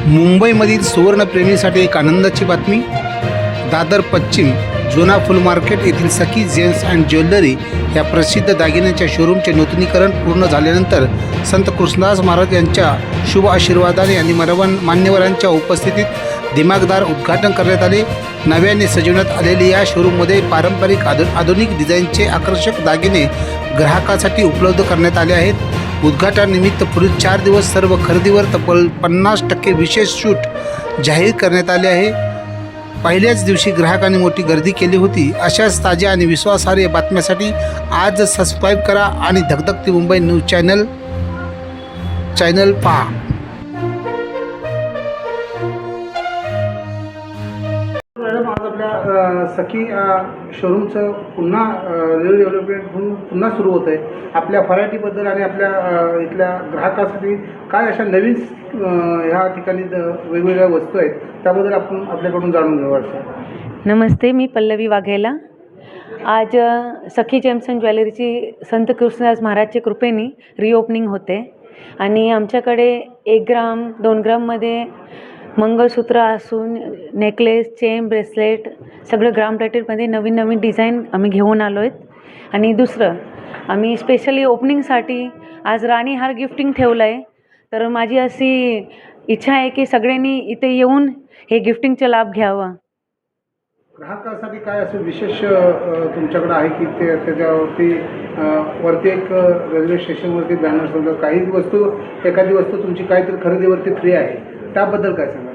मुंबईमधील सुवर्णप्रेमीसाठी एक आनंदाची बातमी। दादर पश्चिम जुना फुल मार्केट येथील सखी जेम्स अँड ज्वेलरी या प्रसिद्ध दागिन्यांच्या शोरूमचे नूतनीकरण पूर्ण झाल्यानंतर संत कृष्णदास महाराज यांच्या शुभ आशीर्वादाने आणि मान्यवरांच्या उपस्थितीत दिमागदार उद्घाटन करण्यात आले। नव्याने सजवण्यात आलेल्या या शोरूममध्ये पारंपरिक आधुनिक डिझाईनचे आकर्षक दागिने ग्राहकांसाठी उपलब्ध करण्यात आले आहेत। उद्घाटनानिमित्त पुढील 4 दिवस सर्व खरेदीवर तब्बल 50% विशेष सूट जाहीर करण्यात आले आहे। पहिल्याच दिवशी ग्राहकांनी मोठी गर्दी केली होती। अशाच ताज्या आणि विश्वासार्ह बातम्यांसाठी आज सबस्क्राईब करा आणि धगधगती मुंबई न्यूज चॅनल पहा। मॅडम, आज आपल्या सखी शोरूमचं पुन्हा रिडेव्हलपमेंट पुन्हा सुरू होत आहे। आपल्या व्हरायटीबद्दल आणि आपल्या इथल्या ग्राहकासाठी काय अशा नवीन ह्या ठिकाणी वेगवेगळ्या वस्तू आहेत त्याबद्दल आपण आपल्याकडून जाणून घेऊ वाटतं। नमस्ते, मी पल्लवी वाघेला। आज सखी जेम्स अँड ज्वेलरीची संत कृष्णदास महाराजच्या कृपेने रिओपनिंग होते आणि आमच्याकडे 1 ग्राम 2 ग्राममध्ये मंगळसूत्र असून नेकलेस, चेन, ब्रेसलेट सगळं ग्राम प्लेटेडमध्ये नवीन डिझाईन आम्ही घेऊन आलो आहेत। आणि दुसरं, आम्ही स्पेशली ओपनिंगसाठी आज राणी हार गिफ्टिंग ठेवलं आहे। तर माझी अशी इच्छा आहे की सगळ्यांनी इथे येऊन हे गिफ्टिंगचा लाभ घ्यावा। ग्राहकासाठी काय असं विशेष तुमच्याकडे आहे की ते त्याच्यावरती वरती एक रेल्वे स्टेशनवरती बॅनर समजा काही वस्तू एखादी वस्तू तुमची काहीतरी खरेदीवरती फ्री आहे, त्याबद्दल काय सांगा?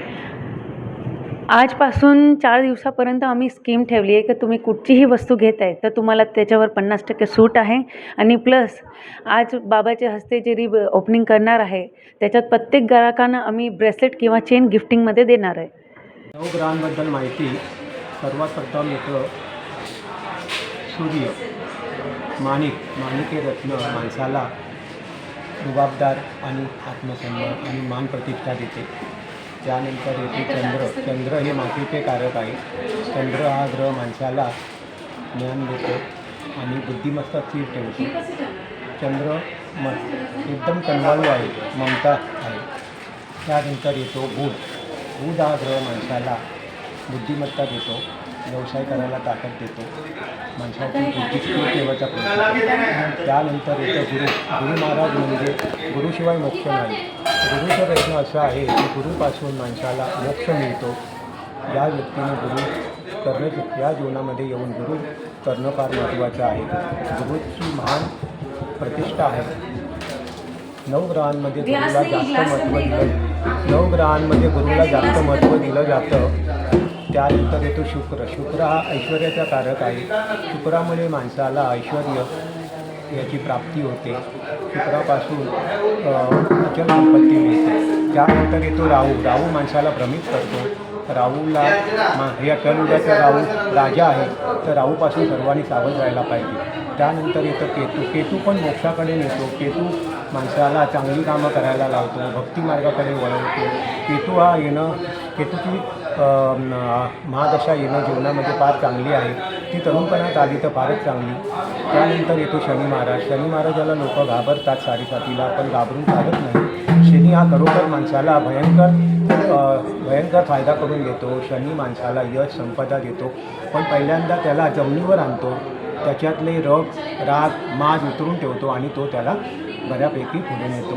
आजपासून 4 दिवसापर्यंत आम्ही स्कीम ठेवली आहे की तुम्ही कुठचीही वस्तू घेत आहे तर तुम्हाला त्याच्यावर 50% सूट आहे। आणि प्लस आज बाबाच्या हस्ते जे ओपनिंग करणार आहे त्याच्यात प्रत्येक ग्राहकांना आम्ही ब्रेसलेट किंवा चेन गिफ्टिंगमध्ये देणार आहे। 9 ग्रहांबद्दल माहिती। सर्वात प्रथम येतं सूर्य, माणिके रत्न माणसाला रुबाबदार आणि आत्मसन्मान आणि मान प्रतिष्ठा देते। त्यानंतर येते चंद्र हे मातीचे कारक आहे। चंद्र हा ग्रह माणसाला ज्ञान देतो आणि बुद्धिमत्ता स्थिर ठेवतो। चंद्र एकदम कनवाळू आहे, ममता आहे। त्यानंतर येतो बुध हा ग्रह माणसाला बुद्धिमत्ता देतो, व्यवसाय करायला ताकद देतो, माणसाची बुद्धी स्थिर ठेवायचा प्रयत्न करतो। त्यानंतर येतं गुरु महाराज म्हणजे गुरुशिवाय मोक्ष नाही। गुरुचा प्रश्न असा आहे की गुरुपासून माणसाला मोक्ष मिळतो। या व्यक्तीने गुरु करणं या जीवनामध्ये येऊन गुरु करणं फार महत्त्वाचं आहे। गुरुची महान प्रतिष्ठा आहे। 9 ग्रहांमध्ये गुरुला जास्त महत्त्व दिलं जातं। त्यानंतर येतो शुक्र हा ऐश्वर्याचा कारक आहे। शुक्रामुळे माणसाला ऐश्वर्य याची प्राप्ती होते। शुक्रापासून अचल संपत्ती मिळते। त्यानंतर येतो राहू माणसाला भ्रमित करतो। राहूला या कलियुगाचा राहू राजा आहे, तर राहूपासून सर्वांनी सावध राहायला पाहिजे। त्यानंतर येतं केतू पण मोक्षाकडे नेतो। केतू माणसाला चांगली कामं करायला लावतो, भक्तिमार्गाकडे वळवतो। केतूची महादशा येणं जीवनामध्ये फार चांगली आहे। ती तरुणपणात आली तर फारच चांगली। त्यानंतर येतो शनी महाराजाला लोक घाबरतात साडेसातीला, पण घाबरून चालत नाही। शनी हा खरोखर माणसाला भयंकर फायदा करून देतो। शनी माणसाला यश संपदा देतो, पण पहिल्यांदा त्याला जमिनीवर आणतो। त्याच्यातले राग माज उतरून ठेवतो आणि तो त्याला बऱ्यापैकी पुढे नेतो।